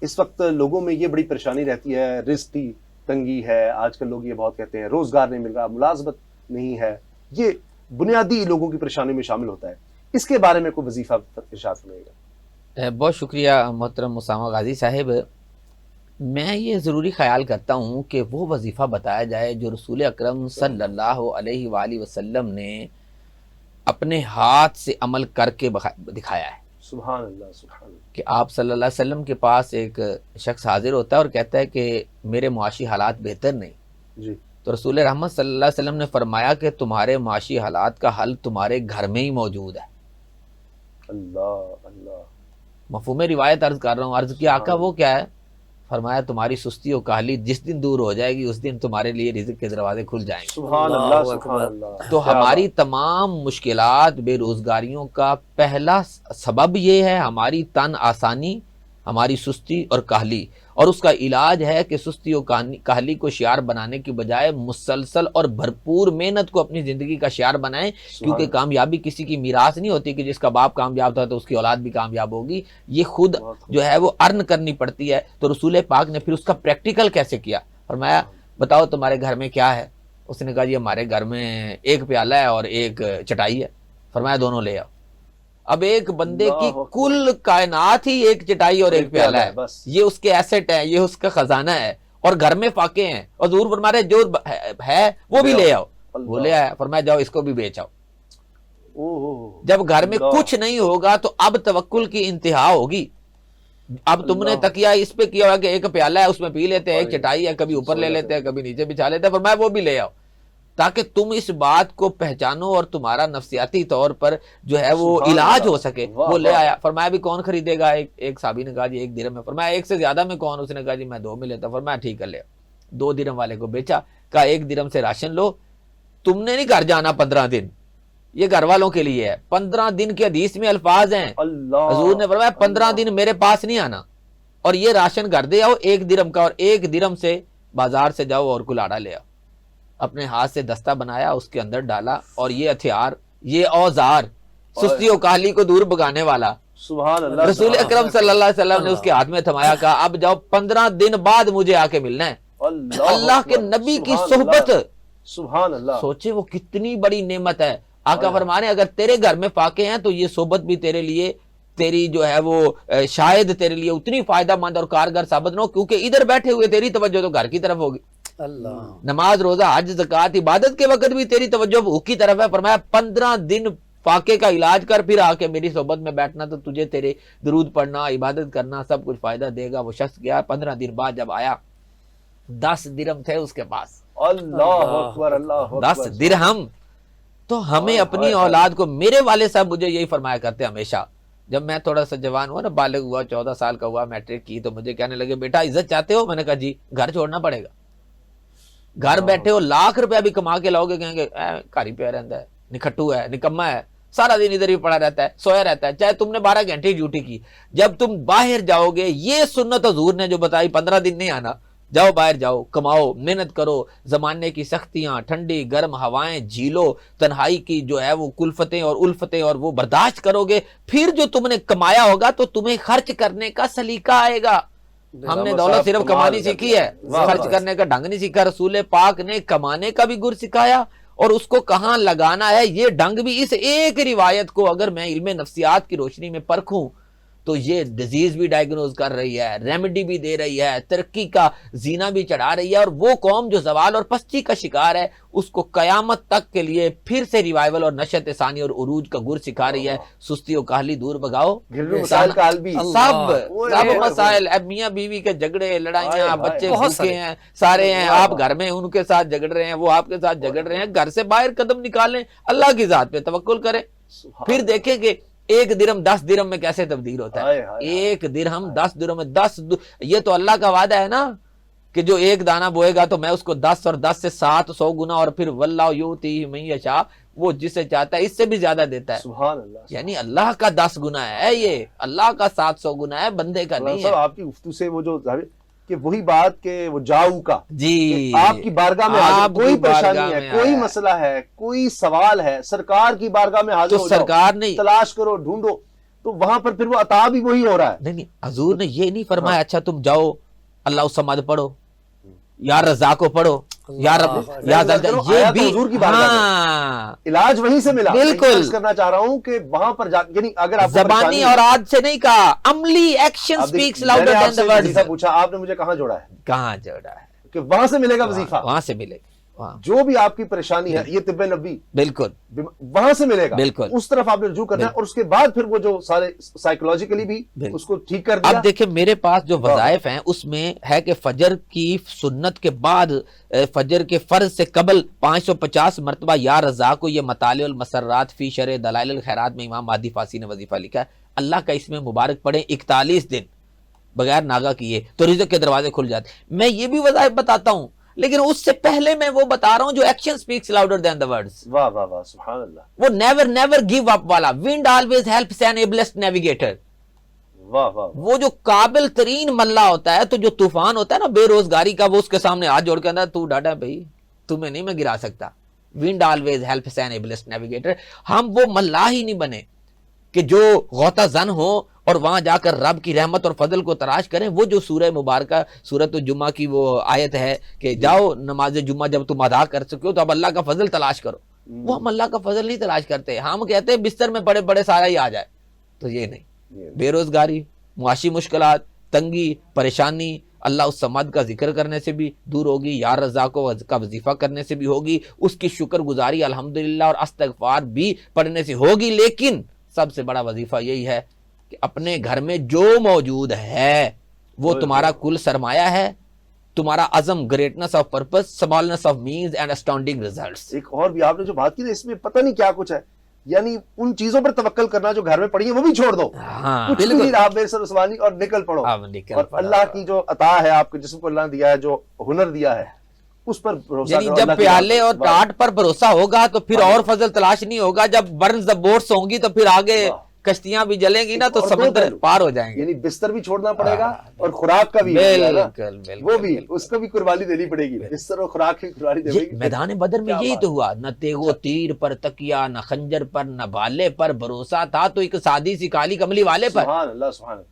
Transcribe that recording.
اس وقت لوگوں میں یہ بڑی پریشانی رہتی ہے، رزق کی تنگی ہے، آج کل لوگ یہ بہت کہتے ہیں روزگار نہیں مل رہا، ملازمت نہیں ہے، یہ بنیادی لوگوں کی پریشانی میں شامل ہوتا ہے، اس کے بارے میں کوئی وظیفہ ارشاد فرمائے گا؟ بہت شکریہ محترم اسامہ غازی صاحب. میں یہ ضروری خیال کرتا ہوں کہ وہ وظیفہ بتایا جائے جو رسول اکرم صلی اللہ علیہ وآلہ وسلم نے اپنے ہاتھ سے عمل کر کے دکھایا ہے. سبحان اللہ، سبحان اللہ. کہ آپ صلی اللہ علیہ وسلم کے پاس ایک شخص حاضر ہوتا ہے اور کہتا ہے کہ میرے معاشی حالات بہتر نہیں. جی. تو رسول رحمت صلی اللہ علیہ وسلم نے فرمایا کہ تمہارے معاشی حالات کا حل تمہارے گھر میں ہی موجود ہے. اللہ اللہ. مفہوم روایت عرض کر رہا ہوں. عرض کیا آقا وہ کیا ہے؟ فرمایا تمہاری سستی و کاہلی جس دن دور ہو جائے گی اس دن تمہارے لیے رزق کے دروازے کھل جائیں گے. سبحان اللہ، سبحان اللہ. تو ہماری تمام مشکلات، بے روزگاریوں کا پہلا سبب یہ ہے ہماری تن آسانی، ہماری سستی اور کاہلی. اور اس کا علاج ہے کہ سستی و کاہلی کو شعار بنانے کی بجائے مسلسل اور بھرپور محنت کو اپنی زندگی کا شعار بنائیں. کیونکہ کامیابی کسی کی میراث نہیں ہوتی کہ جس کا باپ کامیاب تھا تو اس کی اولاد بھی کامیاب ہوگی. یہ خود جو ہے وہ ارن کرنی پڑتی ہے. تو رسول پاک نے پھر اس کا پریکٹیکل کیسے کیا؟ فرمایا بتاؤ تمہارے گھر میں کیا ہے؟ اس نے کہا جی ہمارے گھر میں ایک پیالہ ہے اور ایک چٹائی ہے. فرمایا دونوں لے آؤ. اب ایک بندے کی کل کائنات ہی ایک چٹائی اور ایک پیالہ ہے، یہ اس کے ایسٹ ہے، یہ اس کا خزانہ ہے، اور گھر میں فاقے ہیں. اور حضور فرما رہے جو ہے وہ بھی لے آؤ. وہ لے آیا. فرمایا جاؤ اس کو بھی بیچ آؤ. جب گھر میں کچھ نہیں ہوگا تو اب توکل کی انتہا ہوگی. اب تم نے تکیہ اس پہ کیا ہوا کہ ایک پیالہ ہے اس میں پی لیتے ہیں، ایک چٹائی ہے کبھی اوپر لے لیتے ہیں کبھی نیچے بچھا لیتے ہیں. فرمایا وہ بھی لے آؤ تاکہ تم اس بات کو پہچانو اور تمہارا نفسیاتی طور پر جو ہے وہ علاج ہو سکے. وہ لے آیا. فرمایا بھی کون خریدے گا؟ ایک صحابی نے کہا جی 1 درہم میں. فرمایا ایک سے زیادہ میں کون؟ اس نے کہا جی میں 2 میں لیتا. فرمایا ٹھیک ہے لے آؤ. 2 درہم والے کو بیچا. کہا 1 درہم سے راشن لو، تم نے نہیں گھر جانا 15 دن، یہ گھر والوں کے لیے ہے. 15 دن کے حدیث میں الفاظ ہیں. حضور نے فرمایا 15 دن میرے پاس نہیں آنا اور یہ راشن گھر دے آؤ 1 درہم کا، اور 1 درہم سے بازار سے جاؤ اور کلاڑا لے آؤ. اپنے ہاتھ سے دستہ بنایا، اس کے اندر ڈالا، اور یہ ہتھیار، یہ اوزار سستی و کاہلی کو دور بھگانے والا سبحان اللہ رسول اکرم صلی اللہ علیہ وسلم نے اس کے ہاتھ میں تھمایا. کہا اب جاؤ 15 دن بعد مجھے آ کے ملنا ہے. اللہ کے نبی کی صحبت، سبحان اللہ. سوچے وہ کتنی بڑی نعمت ہے. آقا فرمانے اگر تیرے گھر میں فاقے ہیں تو یہ صحبت بھی تیرے لیے، تیری جو ہے وہ شاید تیرے لیے اتنی فائدہ مند اور کارگر ثابت نہ ہو، کیونکہ ادھر بیٹھے ہوئے تیری توجہ تو گھر کی طرف ہوگی. اللہ. نماز روزہ حج زکوٰۃ عبادت کے وقت بھی تیری توجہ بھوک کی طرف ہے. فرمایا 15 دن فاقے کا علاج کر پھر آ کے میری صحبت میں بیٹھنا تو تجھے تیرے درود پڑھنا، عبادت کرنا سب کچھ فائدہ دے گا. وہ شخص گیا. 15 دن بعد جب آیا 10 درہم تھے اس کے پاس. اللہ اکبر، اللہ اکبر. 10 درہم. تو ہمیں اپنی اولاد کو، میرے والد صاحب مجھے یہی فرمایا کرتے ہمیشہ، جب میں تھوڑا سا جوان ہوا نا، بالغ ہوا، 14 سال کا ہوا، میٹرک کی، تو مجھے کہنے لگے بیٹا عزت چاہتے ہو؟ میں نے کہا جی. گھر چھوڑنا پڑے گا. گھر بیٹھے ہو لاکھ روپیہ بھی کما کے لاؤ گے، کہیں گے گھر ہی پہ رہتا ہے، نکھٹو ہے، نکما ہے، سارا دن ادھر ہی پڑا رہتا ہے، سویا رہتا ہے، چاہے تم نے 12 گھنٹے ڈیوٹی کی. جب تم باہر جاؤ گے، یہ سنت حضور نے جو بتائی 15 دن نہیں آنا، جاؤ باہر جاؤ، کماؤ، محنت کرو، زمانے کی سختیاں، ٹھنڈی گرم ہوائیں جھیلو، تنہائی کی جو ہے وہ کلفتیں اور الفتیں اور وہ برداشت کرو گے. پھر جو تم نے کمایا ہوگا تو تمہیں خرچ کرنے کا سلیقہ آئے گا. ہم نے دولت صرف کمانی سیکھی ہے، خرچ کرنے کا ڈھنگ نہیں سیکھا. رسول پاک نے کمانے کا بھی گر سکھایا اور اس کو کہاں لگانا ہے یہ ڈھنگ بھی. اس ایک روایت کو اگر میں علم نفسیات کی روشنی میں پرکھوں تو یہ ڈیزیز بھی ڈائیگنوز کر رہی ہے، ریمیڈی بھی دے رہی ہے، ترقی کا زینہ بھی چڑھا رہی ہے. اور وہ قوم جو زوال اور پستی کا شکار ہے اس کو قیامت تک کے لیے پھر سے ریوائیول اور نشت ثانی اور عروج کا گر سکھا رہی ہے. سستی و کاہلی دور بھگاؤ. سب مسائل، اب میاں بیوی کے جھگڑے، لڑائیاں، بچے بھوکے ہیں، سارے ہیں، آپ گھر میں ان کے ساتھ جھگڑ رہے ہیں، وہ آپ کے ساتھ جھگڑ رہے ہیں. گھر سے باہر قدم نکالیں، اللہ کی ذات پہ توکل کریں، پھر دیکھیں کہ 1 درہم 10 درہم میں کیسے تبدیل ہوتا ہے. 1 درہم 10 درہم میں یہ تو اللہ کا وعدہ ہے نا کہ جو 1 دانہ بوئے گا تو میں اس کو 10 اور 10 سے 700 گنا، اور پھر واللہ یؤتی من یشاء، وہ جسے چاہتا ہے اس سے بھی زیادہ دیتا ہے. سبحان اللہ. یعنی اللہ کا 10 گنا ہے، یہ اللہ کا 700 گنا ہے، بندے کا نہیں ہے. آپ کی گفتگو سے وہ جو کہ وہی بات کہ وہ جاؤ کا جی آپ کی بارگاہ میں حاضر، کوئی پریشانی ہے، کوئی مسئلہ ہے، کوئی سوال ہے، سرکار کی بارگاہ میں حاضر ہو جاؤ، سرکار نہیں تلاش کرو، ڈھونڈو. تو وہاں پر پھر وہ عطا بھی وہی ہو رہا ہے. نہیں حضور نے یہ نہیں فرمایا اچھا تم جاؤ اللہ الصمد پڑھو یا رزاق کو پڑھو یا رب یا یہ بھی حضور کی بات علاج وہیں سے ملا. بالکل کرنا چاہ رہا ہوں کہ وہاں پر یعنی اگر آپ زبانی اور آج سے نہیں کہا، عملی ایکشن سپیکس لاؤڈر دین دی ورڈز. پوچھا آپ نے مجھے کہاں جوڑا ہے؟ کہاں جوڑا ہے کہ وہاں سے ملے گا وظیفہ، وہاں سے ملے گا. جو بھی آپ کی پریشانی ہے یہ طب نبوی بالکل وہاں سے ملے گا، بالکل اس طرف آپ نے رجوع کرنا ہے اور اس کے بعد پھر وہ جو سارے سائیکولوجیکلی بھی اس کو ٹھیک کر دیا. اب دیکھیں میرے پاس جو وظائف ہیں اس میں ہے کہ فجر کی سنت کے بعد فجر کے فرض سے قبل 550 مرتبہ یا رزاق کو، یہ مطالع المسرات فی شرح دلائل الخیرات میں امام مہدی فاسی نے وظیفہ لکھا ہے. اللہ کا اس میں مبارک پڑھیں 41 دن بغیر ناغہ کیے تو رزق کے دروازے کھل جاتے. میں یہ بھی وظائف بتاتا ہوں لیکن اس سے پہلے میں وہ بتا رہا ہوں جو ایکشن سپیکس لاؤڈر دین دی ورڈز. واہ واہ واہ سبحان اللہ. وہ نیور گیو اپ والا، ونڈ آلویز ہیلپس این ایبلسٹ نیویگیٹر. واہ واہ. وہ جو قابل ترین ملا ہوتا ہے تو جو طوفان ہوتا ہے نا بے روزگاری کا، وہ اس کے سامنے ہاتھ جوڑ کے اندر تو ڈاٹا بھائی تمہیں نہیں میں گرا سکتا. ونڈ آلویز ہیلپس این ایبلسٹ نیویگیٹر. ہم وہ ملا ہی نہیں بنے کہ جو غوطہ زن ہو اور وہاں جا کر رب کی رحمت اور فضل کو تلاش کریں. وہ جو سورہ مبارکہ سورۃ الجمعہ کی وہ آیت ہے کہ جاؤ نماز جمعہ جب تم ادا کر سکو تو اب اللہ کا فضل تلاش کرو. وہ ہم اللہ کا فضل نہیں تلاش کرتے، ہم کہتے ہیں بستر میں پڑے پڑے سارا ہی آ جائے. تو یہ نہیں، بے روزگاری، معاشی مشکلات، تنگی، پریشانی اللہ الصمد کا ذکر کرنے سے بھی دور ہوگی، یا رزاق کا وظیفہ کرنے سے بھی ہوگی، اس کی شکر گزاری الحمدللہ اور استغفار بھی پڑھنے سے ہوگی. لیکن سب سے بڑا وظیفہ یہی ہے کہ اپنے گھر میں جو موجود ہے وہ تمہارا کل سرمایہ ہے، تمہارا عزم، greatness of purpose, smallness of means and standing results. ایک اور بھی آپ نے جو بات کی نا اس میں پتہ نہیں کیا کچھ ہے، یعنی ان چیزوں پر توکل کرنا جو گھر میں پڑی ہیں وہ بھی چھوڑ دو. ہاں کچھ نہیں رہا میرے سر عثمانی اور نکل پڑو. اور اللہ کی جو عطا ہے آپ کے جسم کو اللہ نے دیا ہے، جو ہنر دیا ہے اس پر بھروسہ یعنی کرو. جب پیالے اور ٹاٹ پر بھروسہ ہوگا تو پھر اور فضل تلاش نہیں ہوگا. جب برنز دا بوٹس ہوں گی تو پھر آگے کشتیاں بھی جلیں گی نا تو سمندر پار ہو جائیں گے. یعنی بستر بھی چھوڑنا پڑے گا اور خوراک کا بھی، وہ بھی اس کو بھی قربانی دینی پڑے گی. بستر اور خوراک کی قربانی دے گی. میدان بدر میں یہی تو ہوا، نہ تیغ و تیر پر تکیا، نہ خنجر پر، نہ بھالے پر بھروسہ تھا تو ایک سادی سی کالی کملی والے پر. سبحان اللہ سبحان اللہ.